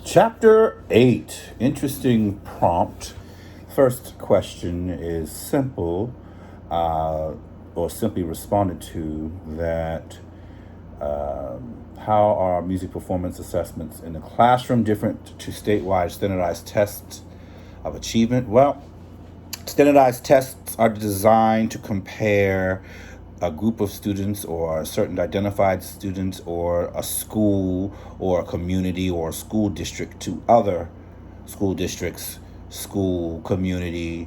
Chapter 8. Interesting prompt. First question is simple, or simply responded to that how are music performance assessments in the classroom different to statewide standardized tests of achievement? Well, standardized tests are designed to compare a group of students or a certain identified students or a school or a community or a school district to other school districts, school community,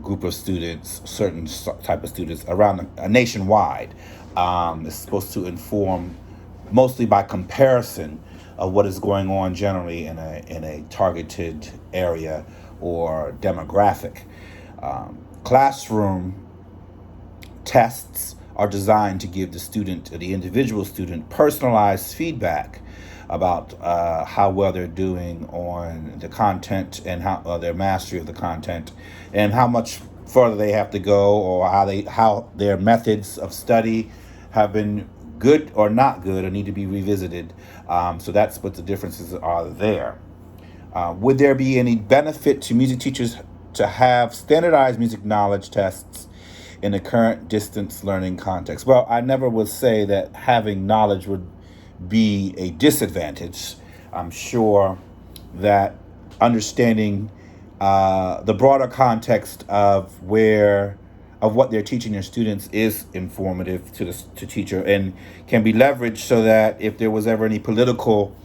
group of students, certain type of students around nationwide. It's supposed to inform mostly by comparison of what is going on generally in a targeted area or demographic. Classroom tests are designed to give the student, the individual student, personalized feedback about how well they're doing on the content and how their mastery of the content, and how much further they have to go, or how their methods of study have been good or not good or need to be revisited. So that's what the differences are there. Would there be any benefit to music teachers to have standardized music knowledge tests in the current distance learning context? Well, I never would say that having knowledge would be a disadvantage. I'm sure that understanding the broader context of what they're teaching their students is informative to teacher and can be leveraged so that if there was ever any political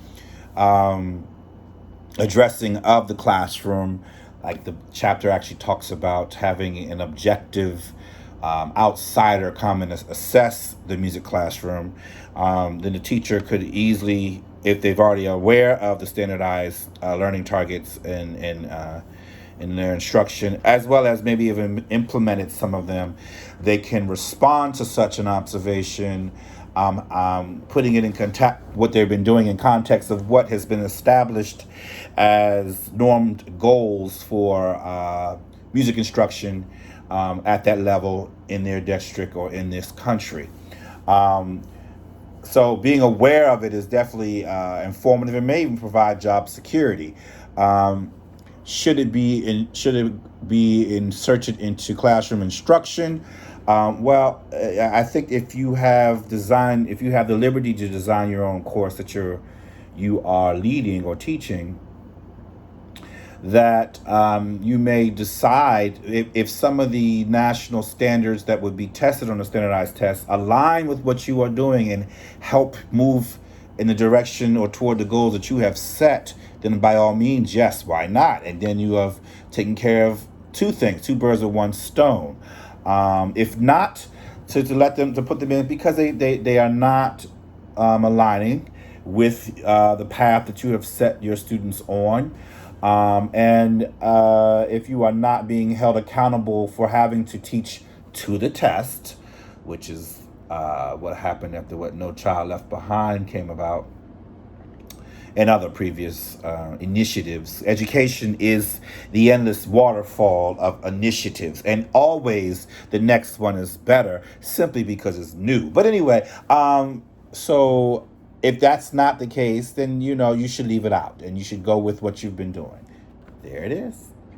addressing of the classroom, like the chapter actually talks about having an objective outsider come and assess the music classroom, then the teacher could easily, if they've already aware of the standardized learning targets in their instruction, as well as maybe even implemented some of them, they can respond to such an observation, putting it in contact what they've been doing in context of what has been established as normed goals for music instruction at that level in their district or in this country. So being aware of it is definitely informative and may even provide job security. Should it be inserted into classroom instruction? Well, I think if you have the liberty to design your own course that you are leading or teaching, that you may decide if some of the national standards that would be tested on a standardized test align with what you are doing and help move in the direction or toward the goals that you have set, then by all means, yes, why not? And then you have taken care of two birds with one stone. If not, to put them in because they are not aligning with the path that you have set your students on. And if you are not being held accountable for having to teach to the test, which is what happened after what No Child Left Behind came about and other previous initiatives. Education is the endless waterfall of initiatives, and always the next one is better simply because it's new. But anyway, so if that's not the case, then you should leave it out and you should go with what you've been doing. There it is.